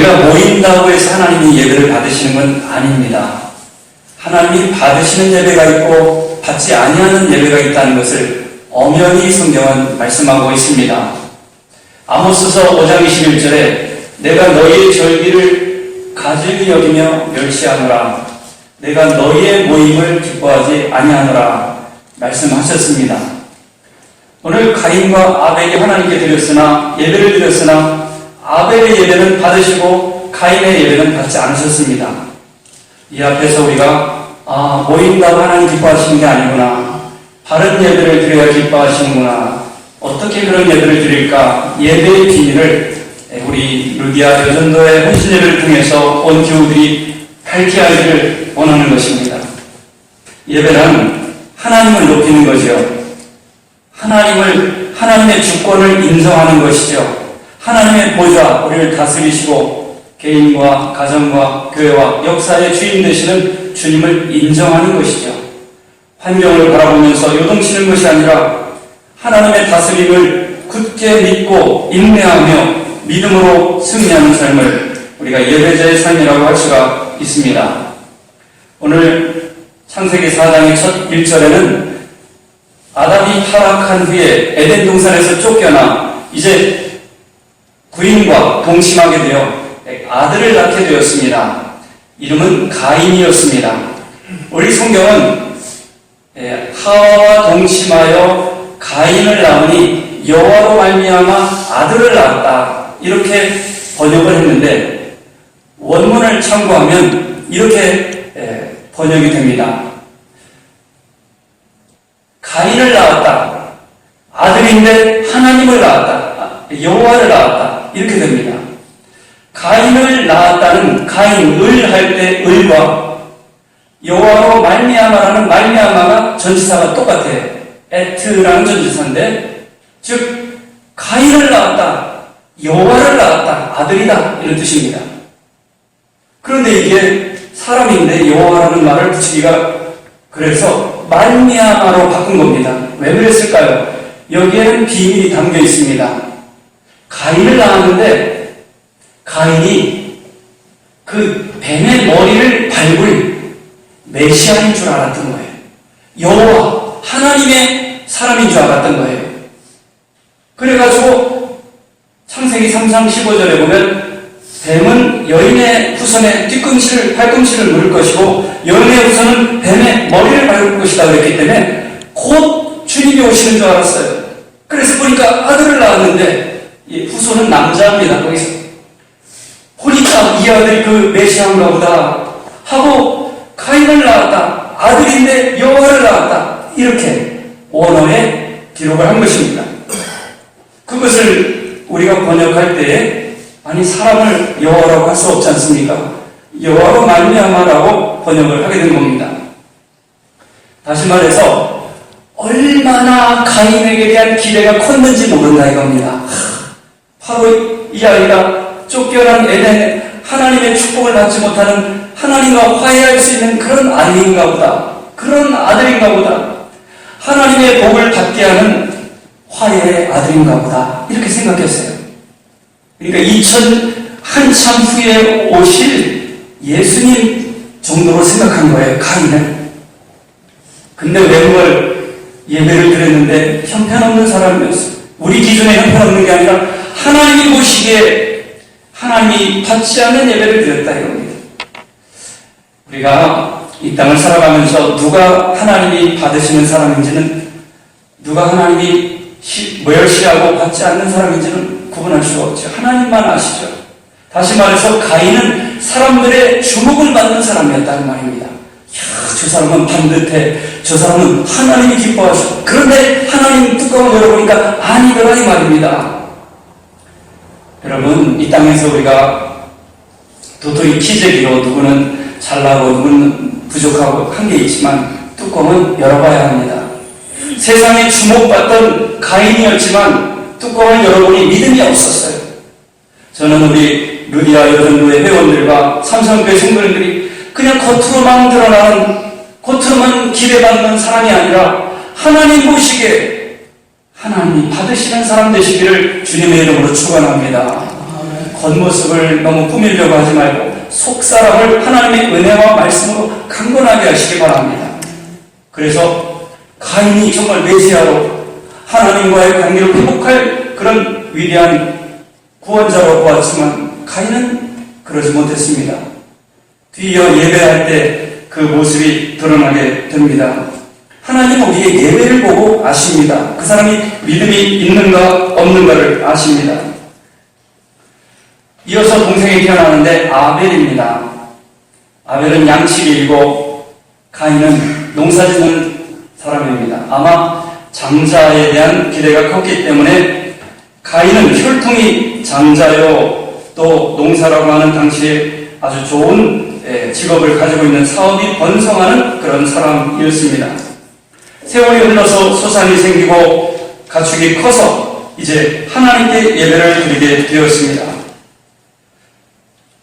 우리가 모인다고 해서 하나님이 예배를 받으시는 건 아닙니다. 하나님이 받으시는 예배가 있고 받지 아니하는 예배가 있다는 것을 엄연히 성경은 말씀하고 있습니다. 아모스서 5장 21절에 내가 너희의 절기를 가증히 여기며 멸시하노라. 내가 너희의 모임을 기뻐하지 아니하노라 말씀하셨습니다. 오늘 가인과 아벨이 하나님께 드렸으나 예배를 드렸으나 아벨의 예배는 받으시고 가인의 예배는 받지 않으셨습니다. 이 앞에서 우리가 모인다고 하나님 기뻐하시는 게 아니구나, 바른 예배를 드려야 기뻐하시는구나, 어떻게 그런 예배를 드릴까, 예배의 비밀을 우리 루디아 여전도의 헌신 예배를 통해서 온 교우들이 밝게 알기를 원하는 것입니다. 예배는 하나님을 높이는 거죠. 하나님의 주권을 인정하는 것이죠. 하나님의 보좌, 우리를 다스리시고 개인과 가정과 교회와 역사의 주인 되시는 주님을 인정하는 것이죠. 환경을 바라보면서 요동치는 것이 아니라 하나님의 다스림을 굳게 믿고 인내하며 믿음으로 승리하는 삶을 우리가 예배자의 삶이라고 할 수가 있습니다. 오늘 창세기 4장의 첫 1절에는 아담이 타락한 후에 에덴 동산에서 쫓겨나 이제 부인과 동침하게 되어 아들을 낳게 되었습니다. 이름은 가인이었습니다. 우리 성경은 하와와 동침하여 가인을 낳으니 여호와로 말미암아 아들을 낳았다, 이렇게 번역을 했는데 원문을 참고하면 이렇게 번역이 됩니다. 가인을 낳았다, 아들인데 하나님을 낳았다, 여호와를 낳았다, 이렇게 됩니다. 가인을 낳았다는 가인을 할 때 을과 여호와로 말미암아라는 말미암아가 전치사가 똑같아요. 에트라는 전치사인데, 즉 가인을 낳았다, 여호와를 낳았다, 아들이다, 이런 뜻입니다. 그런데 이게 사람인데 여호와라는 말을 붙이기가 그래서 말미암아로 바꾼 겁니다. 왜 그랬을까요? 여기에는 비밀이 담겨 있습니다. 가인을 낳았는데 가인이 그 뱀의 머리를 밟을 메시아인 줄 알았던 거예요. 여호와, 하나님의 사람인 줄 알았던 거예요. 그래가지고 창세기 3장 15절에 보면 뱀은 여인의 후손의 발꿈치를 물을 것이고 여인의 후손은 뱀의 머리를 밟을 것이다 그랬기 때문에 곧 주님이 오시는 줄 알았어요. 그래서 보니까 아들을 낳았는데 이 후손은 남자입니다. 거기서 보니까 이 아들이 그 메시아인가 보다 하고 가인을 낳았다, 아들인데 여호와를 낳았다, 이렇게 원어에 기록을 한 것입니다. 그것을 우리가 번역할 때에 아니 사람을 여호와라고 할 수 없지 않습니까? 여호와로 말미암아라고 번역을 하게 된 겁니다. 다시 말해서 얼마나 가인에게 대한 기대가 컸는지 모른다 이겁니다. 바로 이 아이가 쫓겨난 에덴에 하나님의 축복을 받지 못하는, 하나님과 화해할 수 있는 그런 아들인가 보다, 그런 아들인가 보다, 하나님의 복을 받게 하는 화해의 아들인가 보다, 이렇게 생각했어요. 그러니까 한참 후에 오실 예수님 정도로 생각한 거예요, 가인을. 근데 왜 그걸 예배를 드렸는데 형편없는 사람이었어요. 우리 기준에 형편없는 게 아니라 하나님이 보시기에 하나님이 받지 않는 예배를 드렸다 이겁니다. 우리가 이 땅을 살아가면서 누가 하나님이 받으시는 사람인지는, 누가 하나님이 멸시하고 받지 않는 사람인지는 구분할 수가 없죠. 하나님만 아시죠. 다시 말해서 가인은 사람들의 주목을 받는 사람이었다는 말입니다. 저 사람은 반듯해, 저 사람은 하나님이 기뻐하시고, 그런데 하나님 뚜껑을 열어보니까 아니더라 이 말입니다. 여러분, 이 땅에서 우리가 도토리 키재기로 누구는 잘나고 누구는 부족하고 한 게 있지만 뚜껑은 열어봐야 합니다. 세상에 주목받던 가인이었지만 뚜껑을 열어보니 믿음이 없었어요. 저는 우리 루디아 여전도의 회원들과 삼성교회 성도님들이 그냥 겉으로만 드러나는, 겉으로만 기대받는 사람이 아니라 하나님 보시기에 하나님이 받으시는 사람 되시기를 주님의 이름으로 축원합니다. 겉모습을 너무 꾸미려고 하지 말고 속사람을 하나님의 은혜와 말씀으로 강건하게 하시기 바랍니다. 그래서 가인이 정말 메시아로 하나님과의 관계를 회복할 그런 위대한 구원자로 보았지만 가인은 그러지 못했습니다. 뒤이어 예배할 때 그 모습이 드러나게 됩니다. 하나님은 우리의 예배를 보고 아십니다. 그 사람이 믿음이 있는가 없는가를 아십니다. 이어서 동생이 태어나는데 아벨입니다. 아벨은 양치기 일고 가인은 농사짓는 사람입니다. 아마 장자에 대한 기대가 컸기 때문에 가인은 혈통이 장자요 또 농사라고 하는 당시에 아주 좋은 직업을 가지고 있는 사업이 번성하는 그런 사람이었습니다. 세월이 흘러서 소산이 생기고 가축이 커서 이제 하나님께 예배를 드리게 되었습니다.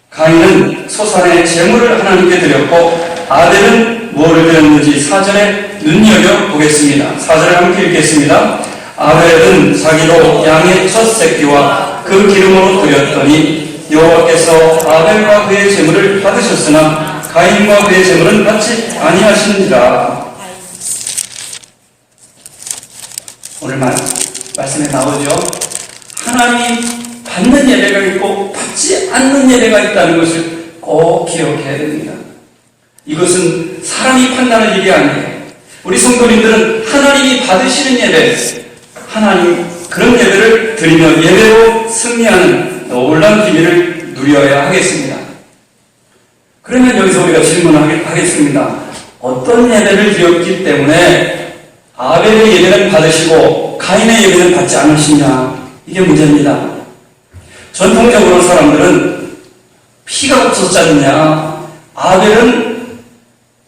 가인은 소산의 제물을 하나님께 드렸고 아벨은 무엇을 드렸는지 사전에 눈여겨보겠습니다. 사전을 함께 읽겠습니다. 아벨은 자기도 양의 첫 새끼와 그 기름으로 드렸더니 여호와께서 아벨과 그의 제물을 받으셨으나 가인과 그의 제물은 받지 아니하시니라. 오늘 말씀에 나오죠. 하나님이 받는 예배가 있고 받지 않는 예배가 있다는 것을 꼭 기억해야 됩니다. 이것은 사람이 판단할 일이 아니에요. 우리 성도님들은 하나님이 받으시는 예배, 하나님 그런 예배를 드리며 예배로 승리하는 놀라운 기회를 누려야 하겠습니다. 그러면 여기서 우리가 질문하겠습니다. 어떤 예배를 드렸기 때문에 아벨의 예배는 받으시고 가인의 예배는 받지 않으시냐? 이게 문제입니다. 전통적으로 사람들은 피가 없었지 않느냐? 아벨은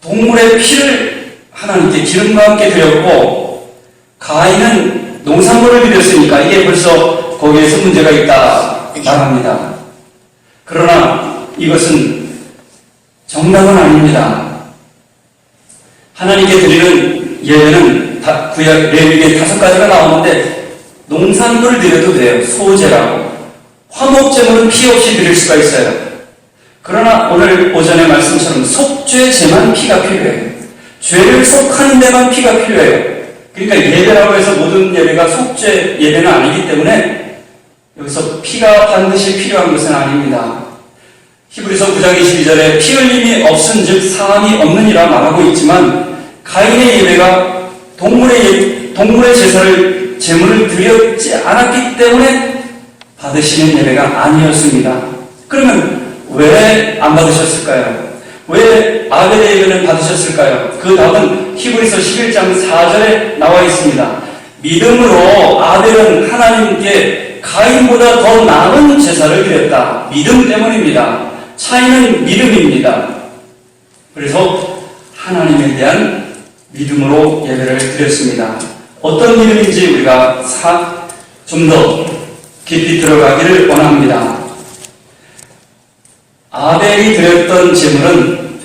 동물의 피를 하나님께 기름과 함께 드렸고 가인은 농산물을 드렸으니까 이게 벌써 거기에서 문제가 있다 말합니다. 그러나 이것은 정답은 아닙니다. 하나님께 드리는 예배는 구약 레위기에 5가지가 나오는데 농산물을 드려도 돼요. 소제라고. 화목제물은 피 없이 드릴 수가 있어요. 그러나 오늘 오전의 말씀처럼 속죄제만 피가 필요해요. 죄를 속하는 데만 피가 필요해요. 그러니까 예배라고 해서 모든 예배가 속죄 예배는 아니기 때문에 여기서 피가 반드시 필요한 것은 아닙니다. 히브리서 9장 22절에 피 흘림이 없은 즉 사함이 없느니라 말하고 있지만 가인의 예배가 동물의 제물을 드렸지 않았기 때문에 받으시는 예배가 아니었습니다. 그러면 왜 안 받으셨을까요? 왜 아벨의 예배는 받으셨을까요? 그 답은 히브리서 11장 4절에 나와 있습니다. 믿음으로 아벨은 하나님께 가인보다 더 나은 제사를 드렸다. 믿음 때문입니다. 차이는 믿음입니다. 그래서 하나님에 대한 믿음으로 예배를 드렸습니다. 어떤 믿음인지 우리가 좀 더 깊이 들어가기를 원합니다. 아벨이 드렸던 제물은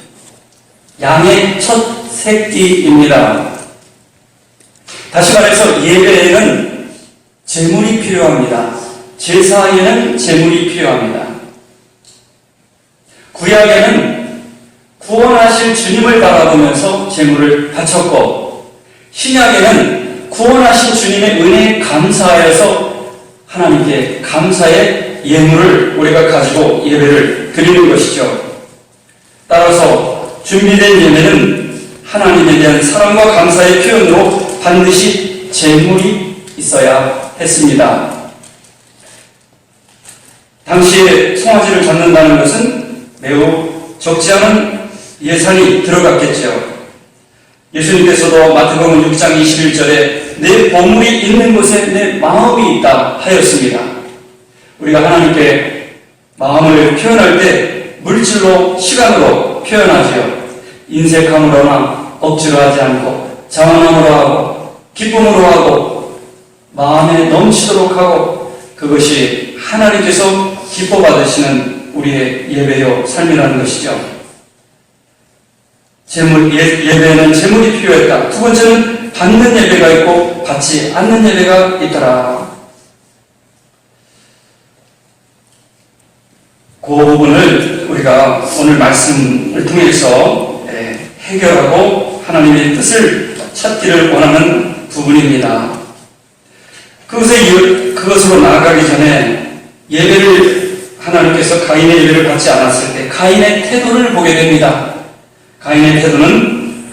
양의 첫 새끼입니다. 다시 말해서 예배에는 제물이 필요합니다. 제사에는 제물이 필요합니다. 구약에는 구원하신 주님을 바라보면서 제물을 바쳤고 신약에는 구원하신 주님의 은혜에 감사하여서 하나님께 감사의 예물을 우리가 가지고 예배를 드리는 것이죠. 따라서 준비된 예배는 하나님에 대한 사랑과 감사의 표현으로 반드시 제물이 있어야 했습니다. 당시에 송아지를 잡는다는 것은 매우 적지 않은 예산이 들어갔겠죠. 예수님께서도 마태복음 6장 21절에 내 보물이 있는 곳에 내 마음이 있다 하였습니다. 우리가 하나님께 마음을 표현할 때 물질로 시간으로 표현하지요. 인색함으로나 억지로 하지 않고 자원함으로 하고 기쁨으로 하고 마음에 넘치도록 하고 그것이 하나님께서 기뻐 받으시는 우리의 예배요 삶이라는 것이죠. 예배에는 제물이 필요했다. 두 번째는 받는 예배가 있고 받지 않는 예배가 있더라. 그 부분을 우리가 오늘 말씀을 통해서 해결하고 하나님의 뜻을 찾기를 원하는 부분입니다. 그것으로 나아가기 전에 하나님께서 가인의 예배를 받지 않았을 때 가인의 태도를 보게 됩니다. 가인의 태도는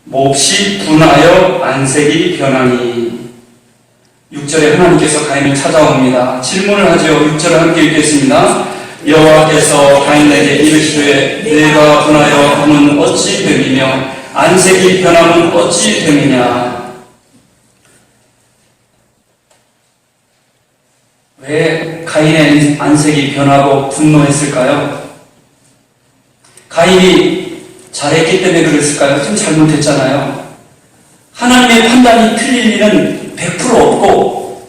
몹시 분하여 안색이 변하니. 6절에 하나님께서 가인을 찾아옵니다. 질문을 하죠. 6절을 함께 읽겠습니다. 여호와께서 가인에게 이르시되 내가 분하여 검은 어찌 됨이며 안색이 변함은 어찌 됨이냐. 왜 가인의 안색이 변하고 분노했을까요? 가인이 잘했기 때문에 그랬을까요? 좀 잘못했잖아요. 하나님의 판단이 틀릴 일은 100% 없고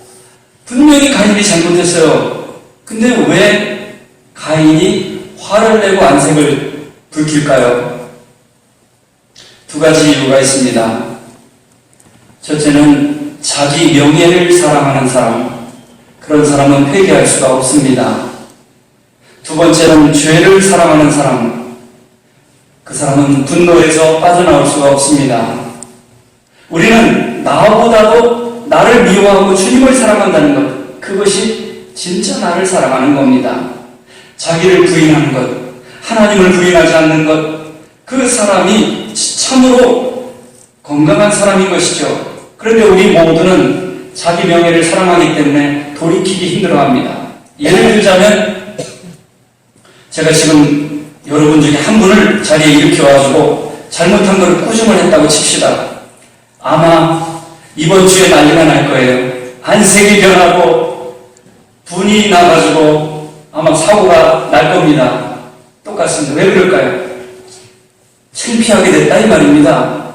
분명히 가인이 잘못했어요. 근데 왜 가인이 화를 내고 안색을 붉힐까요? 두 가지 이유가 있습니다. 첫째는 자기 명예를 사랑하는 사람, 그런 사람은 회개할 수가 없습니다. 두 번째는 죄를 사랑하는 사람, 그 사람은 분노에서 빠져나올 수가 없습니다. 우리는 나보다도 나를 미워하고 주님을 사랑한다는 것, 그것이 진짜 나를 사랑하는 겁니다. 자기를 부인하는 것, 하나님을 부인하지 않는 것, 그 사람이 참으로 건강한 사람인 것이죠. 그런데 우리 모두는 자기 명예를 사랑하기 때문에 돌이키기 힘들어합니다. 예를 들자면 제가 지금 여러분 중에 한 분을 자리에 일으켜가지고 잘못한 걸 꾸중을 했다고 칩시다. 아마 이번 주에 난리가 날 거예요. 안색이 변하고 분이 나가지고 아마 사고가 날 겁니다. 똑같습니다. 왜 그럴까요? 창피하게 됐다 이 말입니다.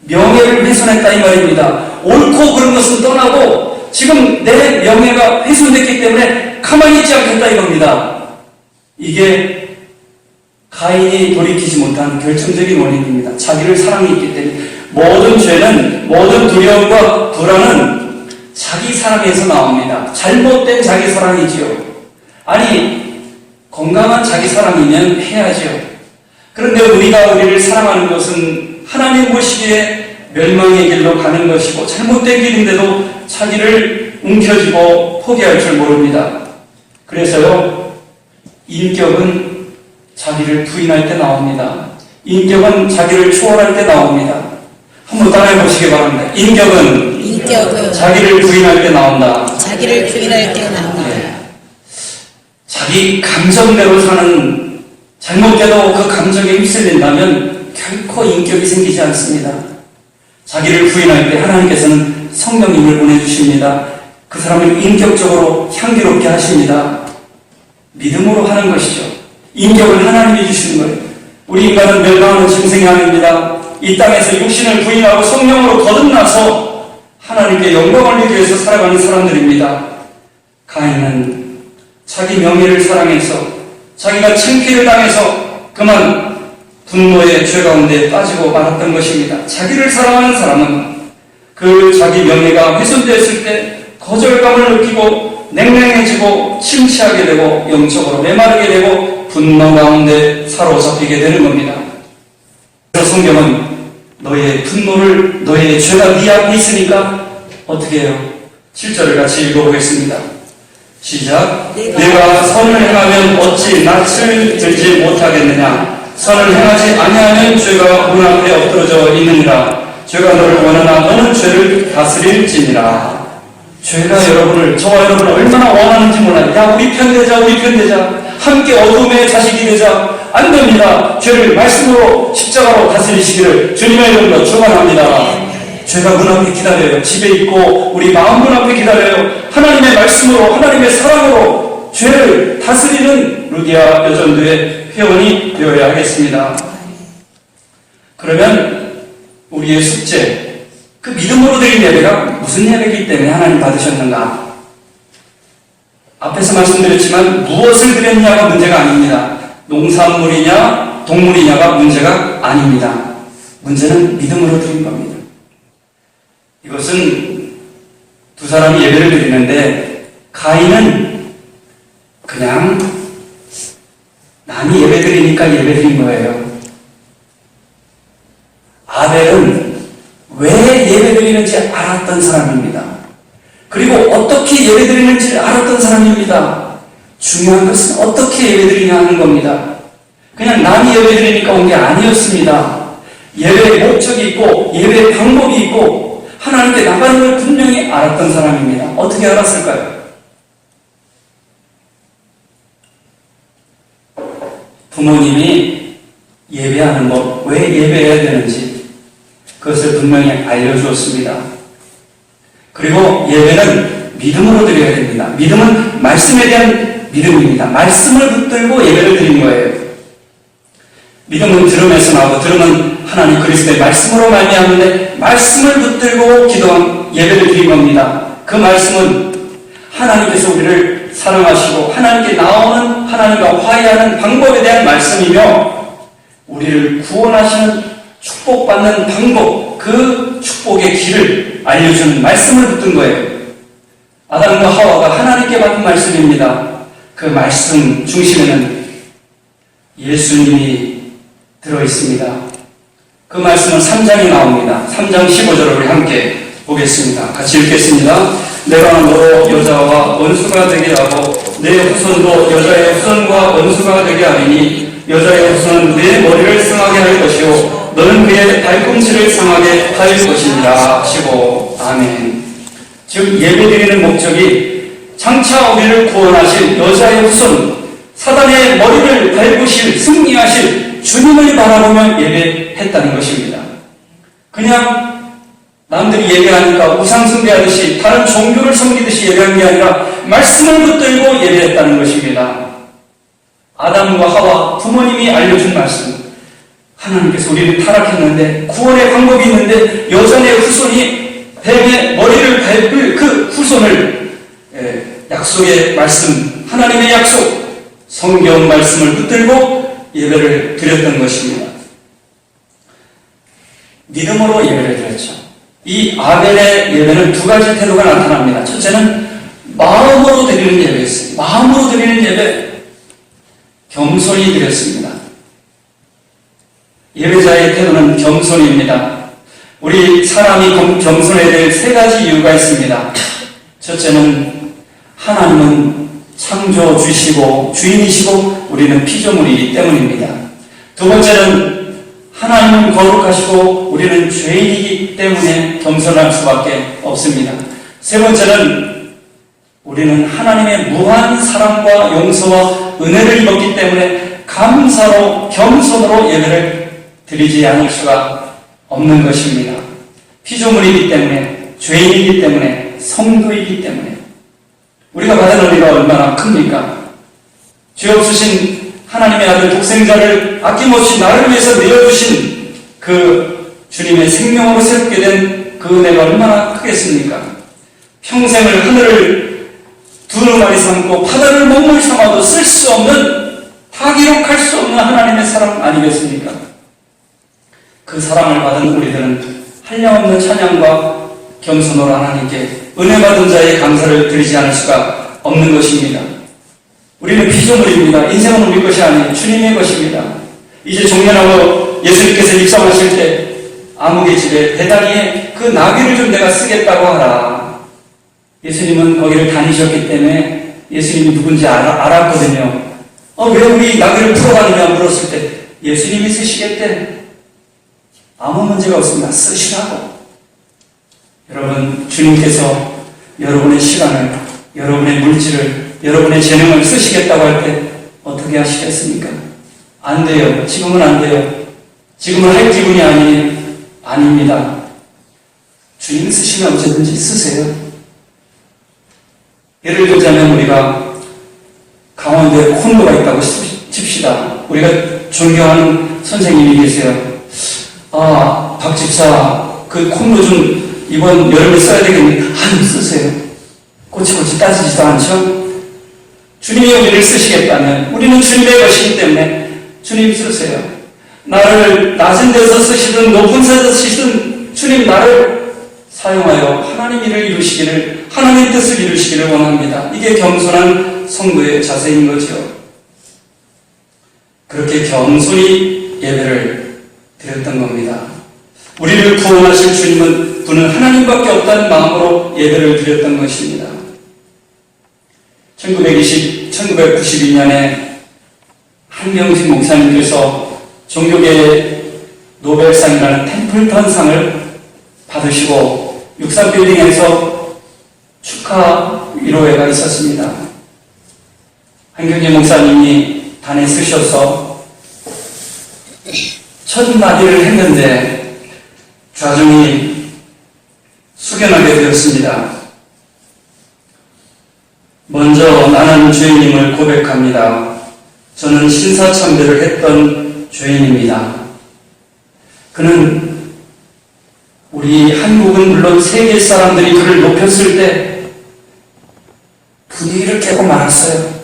명예를 훼손했다 이 말입니다. 옳고 그런 것은 떠나고 지금 내 명예가 훼손됐기 때문에 가만히 있지 않겠다 이겁니다. 이게 가인이 돌이키지 못한 결정적인 원인입니다. 자기를 사랑했기 때문에. 모든 죄는, 모든 두려움과 불안은 자기 사랑에서 나옵니다. 잘못된 자기 사랑이지요. 아니, 건강한 자기 사랑이면 해야죠. 그런데 우리가 우리를 사랑하는 것은 하나님 보시기에 멸망의 길로 가는 것이고 잘못된 길인데도 자기를 움켜쥐고 포기할 줄 모릅니다. 그래서요, 인격은 자기를 부인할 때 나옵니다. 인격은 자기를 초월할 때 나옵니다. 한번 따라해 보시기 바랍니다. 인격은 자기를 부인할 때 나온다. 자기를 부인할 때 나온다. 네. 자기 감정대로 사는, 잘못돼도 그 감정에 휩쓸린다면 결코 인격이 생기지 않습니다. 자기를 부인할 때 하나님께서는 성령님을 보내주십니다. 그 사람을 인격적으로 향기롭게 하십니다. 믿음으로 하는 것이죠. 인격을 하나님이 주시는 거예요. 우리 인간은 멸망하는 짐승이 아닙니다. 이 땅에서 육신을 부인하고 성령으로 거듭나서 하나님께 영광을 위기 위해서 살아가는 사람들입니다. 가인은 자기 명예를 사랑해서 자기가 창피를 당해서 그만 분노의 죄 가운데 빠지고 말았던 것입니다. 자기를 사랑하는 사람은 그 자기 명예가 훼손되었을 때 거절감을 느끼고 냉랭해지고 침체하게 되고 영적으로 메마르게 되고 분노 가운데 사로잡히게 되는 겁니다. 그래서 성경은 너의 분노를, 너의 죄가 네 앞에 있으니까 어떻게 해요? 7절을 같이 읽어보겠습니다. 시작. 내가 선을 행하면 어찌 낯을 들지 못하겠느냐? 선을 행하지 아니하면 죄가 문 앞에 엎드러져 있느니라. 죄가 너를 원하나 너는 죄를 다스릴지니라. 죄가 여러분을, 저와 여러분을 얼마나 원하는지 몰라요. 야, 우리 편 되자, 우리 편 되자. 함께 어둠의 자식이 되자. 안 됩니다. 죄를 말씀으로 십자가로 다스리시기를 주님의 이름으로 축원합니다. 죄가 문 앞에 기다려요. 집에 있고 우리 마음 문 앞에 기다려요. 하나님의 말씀으로, 하나님의 사랑으로 죄를 다스리는 루디아 여전도의 회원이 되어야 하겠습니다. 그러면 우리의 숙제, 그 믿음으로 드린 예배가 무슨 예배이기 때문에 하나님 받으셨는가? 앞에서 말씀드렸지만 무엇을 드렸냐가 문제가 아닙니다. 농산물이냐 동물이냐가 문제가 아닙니다. 문제는 믿음으로 드린 겁니다. 이것은 두 사람이 예배를 드리는데 가인은 그냥 남이 예배드리니까 예배드린 거예요. 아벨은 왜 예배드리는지 알았던 사람입니다. 그리고 어떻게 예배드리는지 알았던 사람입니다. 중요한 것은 어떻게 예배드리냐 하는 겁니다. 그냥 남이 예배드리니까 온 게 아니었습니다. 예배의 목적이 있고 예배의 방법이 있고 하나님께 나가는 걸 분명히 알았던 사람입니다. 어떻게 알았을까요? 부모님이 예배하는 법, 왜 예배해야 되는지 그것을 분명히 알려주었습니다. 그리고 예배는 믿음으로 드려야 됩니다. 믿음은 말씀에 대한 믿음입니다. 말씀을 붙들고 예배를 드린 거예요. 믿음은 들음에서 나오고 들음은 하나님 그리스도의 말씀으로 말미암는데 말씀을 붙들고 기도한 예배를 드린 겁니다. 그 말씀은 하나님께서 우리를 사랑하시고 하나님께 나오는 하나님과 화해하는 방법에 대한 말씀이며 우리를 구원하시는 축복받는 방법, 그 축복의 길을 알려주는 말씀을 붙든 거예요. 아담과 하와가 하나님께 받은 말씀입니다. 그 말씀 중심에는 예수님이 들어있습니다. 그 말씀은 3장에 나옵니다. 3장 15절을 우리 함께 보겠습니다. 같이 읽겠습니다. 내가 너로 여자와 원수가 되게 하고 내 후손도 여자의 후손과 원수가 되게 하리니 여자의 후손은 내 머리를 상하게 할 것이요 너는 그의 발꿈치를 상하게 할 것이니라 하시고 아멘. 즉 예배드리는 목적이 장차 우리를 구원하실 여자의 후손 사단의 머리를 밟으실 승리하실 주님을 바라보며 예배했다는 것입니다. 그냥 남들이 예배하니까 우상숭배하듯이 다른 종교를 섬기듯이 예배한 게 아니라 말씀을 붙들고 예배했다는 것입니다. 아담과 하와 부모님이 알려준 말씀, 하나님께서 우리를 타락했는데 구원의 방법이 있는데 여전의 후손이 뱀의 머리를 밟을 그 후손을 약속의 말씀, 하나님의 약속, 성경 말씀을 붙들고 예배를 드렸던 것입니다. 믿음으로 예배를 드렸죠. 이 아벨의 예배는 두 가지 태도가 나타납니다. 첫째는 마음으로 드리는 예배였어요. 마음으로 드리는 예배, 겸손히 드렸습니다. 예배자의 태도는 겸손입니다. 우리 사람이 겸손해야 될 세 가지 이유가 있습니다. 첫째는 하나님은 창조주시고 주인이시고 우리는 피조물이기 때문입니다. 두 번째는 하나님은 거룩하시고 우리는 죄인이기 때문에 겸손할 수밖에 없습니다. 세 번째는 우리는 하나님의 무한 사랑과 용서와 은혜를 입었기 때문에 감사로 겸손으로 예배를 드리지 않을 수가 없는 것입니다. 피조물이기 때문에 죄인이기 때문에 성도이기 때문에 우리가 받은 은혜가 얼마나 큽니까? 죄 없으신 하나님의 아들 독생자를 아낌없이 나를 위해서 내어주신 그 주님의 생명으로 새롭게 된 그 은혜가 얼마나 크겠습니까? 평생을 하늘을 두루마리 삼고 바다를 먹물 삼아도 쓸 수 없는 다 기록할 수 없는 하나님의 사랑 아니겠습니까? 그 사랑을 받은 우리들은 한량없는 찬양과 겸손으로 하나님께 은혜 받은 자의 감사를 드리지 않을 수가 없는 것입니다. 우리는 피조물입니다. 인생은 우리 것이 아니에요. 주님의 것입니다. 이제 종년하고 예수님께서 입성하실 때 아무개 집에 대다리에 그 나귀를 좀 내가 쓰겠다고 하라. 예수님은 거기를 다니셨기 때문에 예수님이 누군지 알았거든요. 왜 우리 나귀를 풀어가느냐 물었을 때 예수님이 쓰시겠대. 아무 문제가 없습니다. 쓰시라고. 여러분, 주님께서 여러분의 시간을, 여러분의 물질을, 여러분의 재능을 쓰시겠다고 할 때 어떻게 하시겠습니까? 안 돼요. 지금은 안 돼요. 지금은 할 기분이 아닙니다. 주님 쓰시면 언제든지 쓰세요. 예를 들자면 우리가 강원도에 콘도가 있다고 칩시다. 우리가 존경하는 선생님이 계세요. 박 집사, 그 콘도 좀 이번 여름에 써야 되겠네. 아니, 쓰세요. 꼬치꼬치 따지지도 않죠? 주님이 우리를 쓰시겠다면 우리는 주님의 것이기 때문에 주님 쓰세요. 나를 낮은 데서 쓰시든 높은 데서 쓰시든 주님 나를 사용하여 하나님 일을 이루시기를, 하나님 뜻을 이루시기를 원합니다. 이게 겸손한 성도의 자세인 거죠. 그렇게 겸손히 예배를 드렸던 겁니다. 우리를 구원하실 주님은 분은 하나님밖에 없다는 마음으로 예배를 드렸던 것입니다. 1992년에 한명식 목사님께서 종교계 노벨상이라는 템플턴상을 받으시고 63빌딩에서 축하 위로회가 있었습니다. 한경재 목사님이 단에 쓰셔서 첫 마디를 했는데 좌중이 숙연하게 되었습니다. 먼저 나는 죄인임을 고백합니다. 저는 신사참배를 했던 죄인입니다. 그는 우리 한국은 물론 세계 사람들이 그를 높였을 때 분위기를 깨고 말았어요.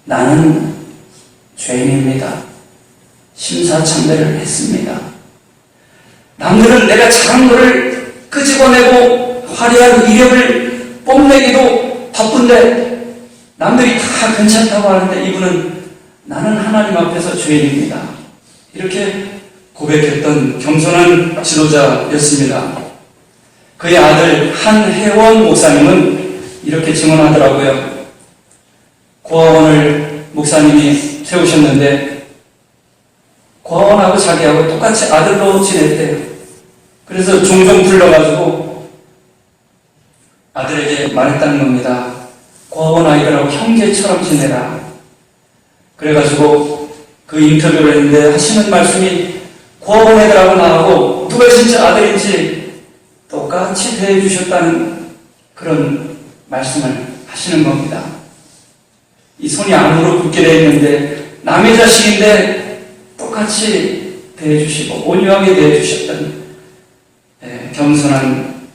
나는 죄인입니다. 신사참배를 했습니다. 남들은 내가 잘한 것을 끄집어내고 화려한 이력을 뽐내기도 바쁜데 남들이 다 괜찮다고 하는데 이분은 나는 하나님 앞에서 죄인입니다. 이렇게 고백했던 겸손한 지도자였습니다. 그의 아들 한혜원 목사님은 이렇게 증언하더라고요. 고아원을 목사님이 세우셨는데 고아원하고 자기하고 똑같이 아들로 지냈대요. 그래서 종종 불러가지고 아들에게 말했다는 겁니다. 고아원 아이들하고 형제처럼 지내라. 그래가지고 그 인터뷰를 했는데 하시는 말씀이 고아원 애들하고 나하고 누가 진짜 아들인지 똑같이 대해주셨다는 그런 말씀을 하시는 겁니다. 이 손이 안으로 굳게 되어 있는데 남의 자식인데 똑같이 대해주시고 온유하게 대해주셨던 겸손한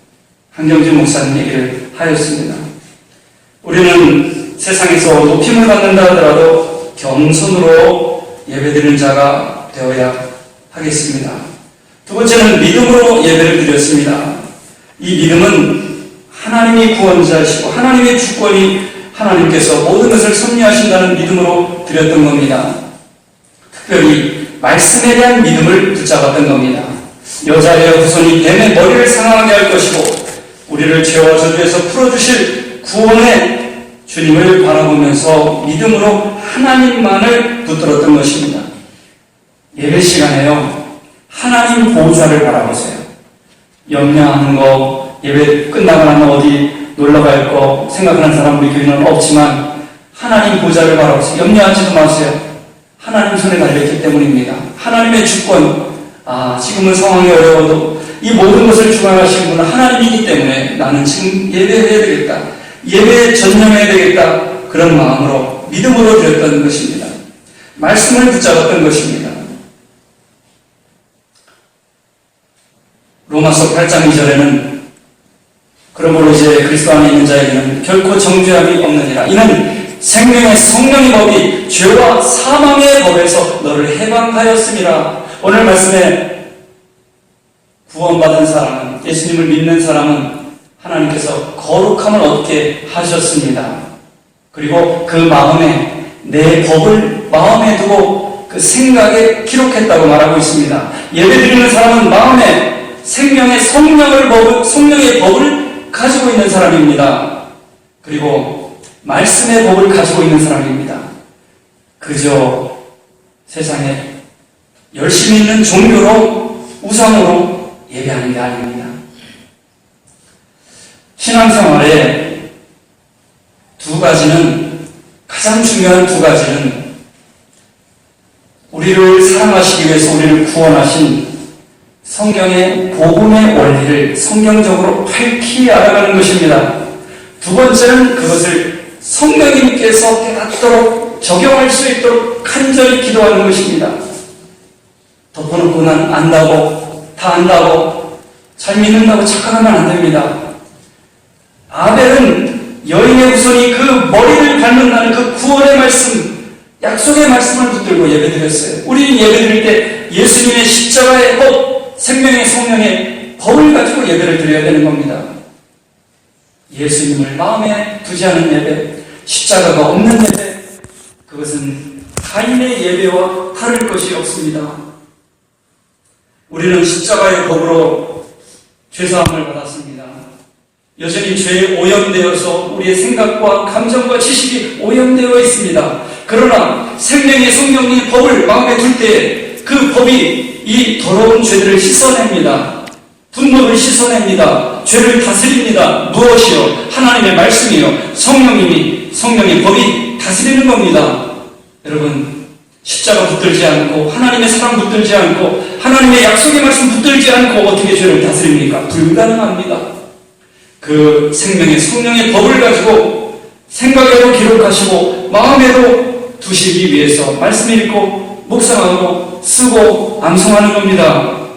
한경주 목사님 얘기를 하였습니다. 우리는 세상에서 높임을 받는다 하더라도 겸손으로 예배드리는 자가 되어야 하겠습니다. 두 번째는 믿음으로 예배를 드렸습니다. 이 믿음은 하나님이 구원자이시고 하나님의 주권이 하나님께서 모든 것을 섭리하신다는 믿음으로 드렸던 겁니다. 특별히 말씀에 대한 믿음을 붙잡았던 겁니다. 여자의 후손이 뱀의 머리를 상하게 할 것이고 우리를 죄와 저주에서 풀어주실 구원의 주님을 바라보면서 믿음으로 하나님만을 붙들었던 것입니다. 예배 시간에요, 하나님 보좌를 바라보세요. 염려하는 거, 예배 끝나고 나면 어디 놀러 갈 거 생각하는 사람 우리 교회는 없지만 하나님 보좌를 바라보세요. 염려하지도 마세요. 하나님 손에 달렸기 때문입니다. 하나님의 주권, 지금은 상황이 어려워도 이 모든 것을 주관하시는 분은 하나님이기 때문에 나는 지금 예배해야 되겠다. 예배에 전념해야 되겠다. 그런 마음으로 믿음으로 드렸던 것입니다. 말씀을 붙잡았던 것입니다. 로마서 8장 2절에는 그러므로 이제 그리스도 안에 있는 자에게는 결코 정죄함이 없느니라. 이는 생명의 성령의 법이 죄와 사망의 법에서 너를 해방하였음이라. 오늘 말씀에 구원받은 사람은, 예수님을 믿는 사람은 하나님께서 거룩함을 얻게 하셨습니다. 그리고 그 마음에 내 법을 마음에 두고 그 생각에 기록했다고 말하고 있습니다. 예배드리는 사람은 마음에 생명의 성령의 법을 가지고 있는 사람입니다. 그리고 말씀의 법을 가지고 있는 사람입니다. 그저 세상에 열심히 있는 종교로, 우상으로 예배하는 게 아닙니다. 신앙생활에 가장 중요한 두 가지는 우리를 사랑하시기 위해서 우리를 구원하신 성경의 복음의 원리를 성경적으로 밝히 알아가는 것입니다. 두 번째는 그것을 성령님께서 깨닫도록 적용할 수 있도록 간절히 기도하는 것입니다. 덮어놓고 난 안다고, 다 안다고, 잘 믿는다고 착각하면 안 됩니다. 아벨은 여인의 후손이 그 머리를 밟는다는 그 구원의 말씀, 약속의 말씀을 붙들고 예배드렸어요. 우리는 예배드릴 때 예수님의 십자가의 법, 생명의 성령의 법을 가지고 예배를 드려야 되는 겁니다. 예수님을 마음에 두지 않은 예배, 십자가가 없는 예배, 그것은 가인의 예배와 다를 것이 없습니다. 우리는 십자가의 법으로 죄사함을 받았습니다. 여전히 죄에 오염되어서 우리의 생각과 감정과 지식이 오염되어 있습니다. 그러나 생명의 성령이 법을 마음에 둘 때 그 법이 이 더러운 죄들을 씻어냅니다. 분노를 씻어냅니다. 죄를 다스립니다. 무엇이요? 하나님의 말씀이요. 성령의 법이 다스리는 겁니다. 여러분, 십자가 붙들지 않고 하나님의 사랑 붙들지 않고 하나님의 약속의 말씀 붙들지 않고 어떻게 죄를 다스립니까? 불가능합니다. 그 생명의 성령의 법을 가지고 생각에도 기록하시고 마음에도 두시기 위해서 말씀 읽고 묵상하고 쓰고 암송하는 겁니다.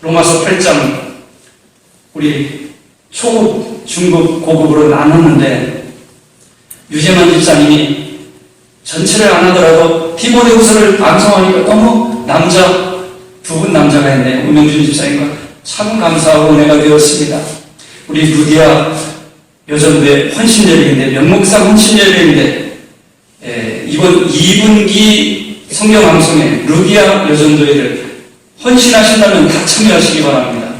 로마서 8장 우리 초급, 중급, 고급으로 나눴는데 유재만 집사님이 전체를 안 하더라도 디모데후서를 암송하니까 너무 두 분 남자가 있네요. 우명준 집사님과 참 감사하고 은혜가 되었습니다. 우리 루디아 여전대 헌신예배인데 명목상 헌신예배인데 이번 2분기 성경 암송에 루디아 여전도회를 헌신하신다면 다 참여하시기 바랍니다.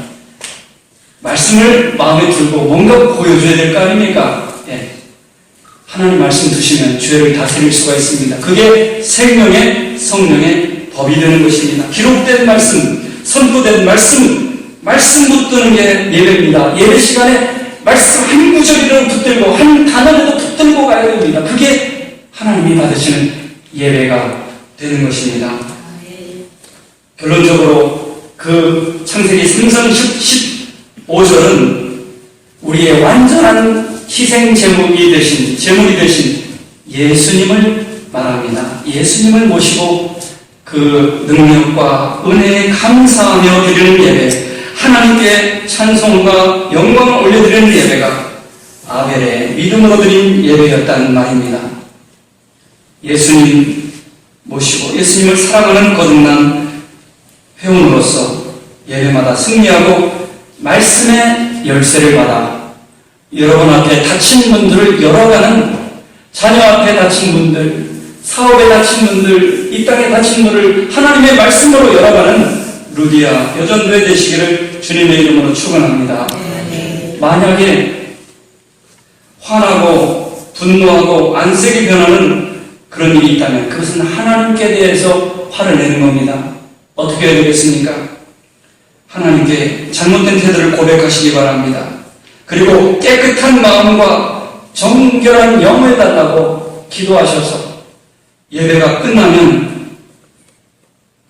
말씀을 마음에 들고 뭔가 보여줘야 될 거 아닙니까? 하나님 말씀 두시면 죄를 다스릴 수가 있습니다. 그게 생명의 성령의 법이 되는 것입니다. 기록된 말씀, 선포된 말씀 붙드는 게 예배입니다. 예배 시간에 말씀 한 구절이라도 붙들고 한 단어라도 붙들고 가야 됩니다. 그게 하나님이 받으시는 예배가 되는 것입니다. 결론적으로 그 창세기 3장 15절은 우리의 완전한 희생 제물이 되신 예수님을 말합니다. 예수님을 모시고 그 능력과 은혜에 감사하며 드리는 예배, 하나님께 찬송과 영광을 올려드리는 예배가 아벨의 믿음으로 드린 예배였다는 말입니다. 예수님 모시고 예수님을 사랑하는 거듭난 회원으로서 예배마다 승리하고 말씀의 열쇠를 받아 여러분 앞에 다친 분들을 열어가는, 자녀 앞에 다친 분들, 사업에 다친 분들, 이 땅에 다친 분들을 하나님의 말씀으로 열어가는 루디아 여전도회 되시기를 주님의 이름으로 축원합니다. 만약에 화나고 분노하고 안색이 변하는 그런 일이 있다면 그것은 하나님께 대해서 화를 내는 겁니다. 어떻게 해야 되겠습니까? 하나님께 잘못된 태도를 고백하시기 바랍니다. 그리고 깨끗한 마음과 정결한 영을 달라고 기도하셔서 예배가 끝나면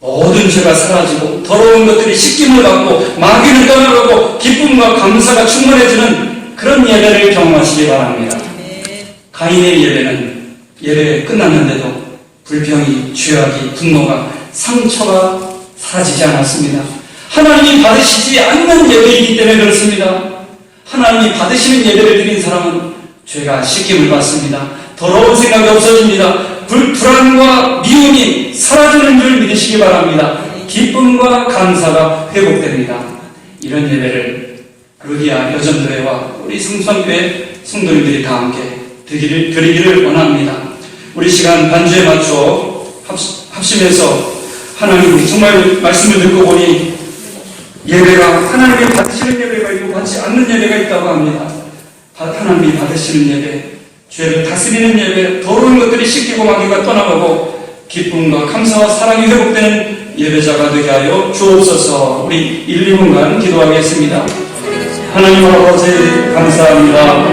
모든 죄가 사라지고 더러운 것들이 씻김을 받고 마귀는 떠나가고 기쁨과 감사가 충만해지는 그런 예배를 경험하시기 바랍니다. 가인의 예배는 예배 끝났는데도 불평이, 죄악이, 분노가, 상처가 사라지지 않았습니다. 하나님이 받으시지 않는 예배이기 때문에 그렇습니다. 하나님이 받으시는 예배를 드린 사람은 죄가 씻김을 받습니다. 더러운 생각이 없어집니다. 불안과 미움이 사라지는 줄 믿으시기 바랍니다. 기쁨과 감사가 회복됩니다. 이런 예배를 루디아 여전도회와 우리 성산교회 성도님들이 다 함께 드리기를 원합니다. 우리 시간 반주에 맞춰 합심해서 하나님 정말 말씀을 듣고 보니 예배가 하나님이 받으시는 예배가 있고 받지 않는 예배가 있다고 합니다. 하나님이 받으시는 예배, 죄를 다스리는 예배, 더러운 것들이 씻기고 마귀가 떠나가고 기쁨과 감사와 사랑이 회복되는 예배자가 되게 하여 주옵소서. 우리 1, 2분간 기도하겠습니다. 하나님 아버지 감사합니다.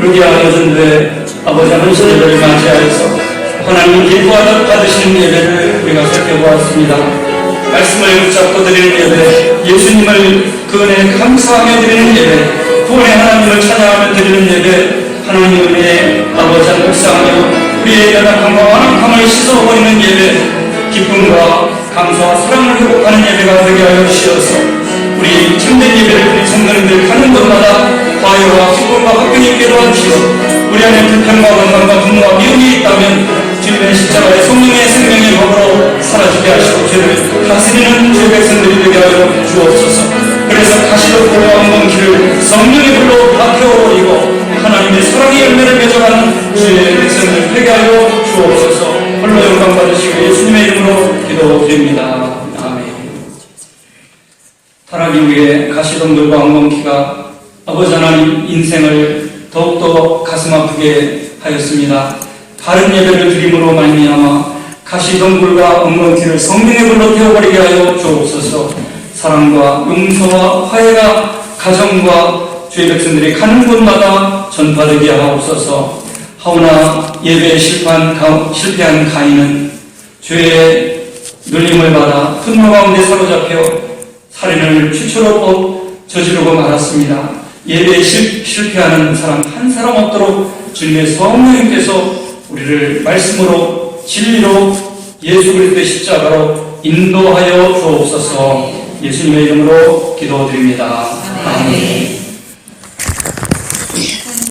루디아 여전도회 아버지 헌신 예배를 맞이하여서 하나님 기뻐하여 받으시는 예배를 우리가 살펴보았습니다. 말씀을 붙잡고 드리는 예배, 예수님을 그 은혜에 감사하며 드리는 예배, 구원의 하나님을 찬양하며 드리는 예배, 하나님 은혜에 아버지를 묵상하며 우리의 연약함과 완악함을 씻어버리는 예배, 기쁨과 감사와 사랑을 회복하는 예배가 되게 하여 주시어서 우리 참된 예배를 드린 성도님들 가는 곳마다 화요와 기쁨과 화평이 있게 도와주시고 우리 안에 불평과 원망과 분노와 미움이 있다면 주님의 십자가의 성령의 생명의 법으로 사라지게 하시고 죄를 다스리는 주 백성들이 되게 하여 주옵소서. 그래서 다시도 돌아오는 길을 성령의 불로 박혀버리고 하나님의 사랑의 열매를 맺어가는 주의 백성들 되게 하여 주옵소서. 홀로 영광 받으시고 예수님의 이름으로 기도드립니다. 아멘. 타락 이후에 가시덤불과 엉겅퀴가 아버지 하나님 인생을 더욱더 가슴 아프게 하였습니다. 바른 예배를 드림으로 말미암아 가시덤불과 엉겅퀴를 성령의 불로 태워버리게 하여 주옵소서. 사랑과 용서와 화해가 가정과 주의 백성들이 가는 곳마다 전파되게 하옵소서. 하오나 예배에 실패한 가인은 죄의 눌림을 받아 분노 가운데 사로잡혀 살인을 최초로 저지르고 말았습니다. 예배에 실패하는 사람 한 사람 없도록 주님의 성령님께서 우리를 말씀으로 진리로 예수 그리스도의 십자가로 인도하여 주옵소서. 예수님의 이름으로 기도드립니다. 아멘.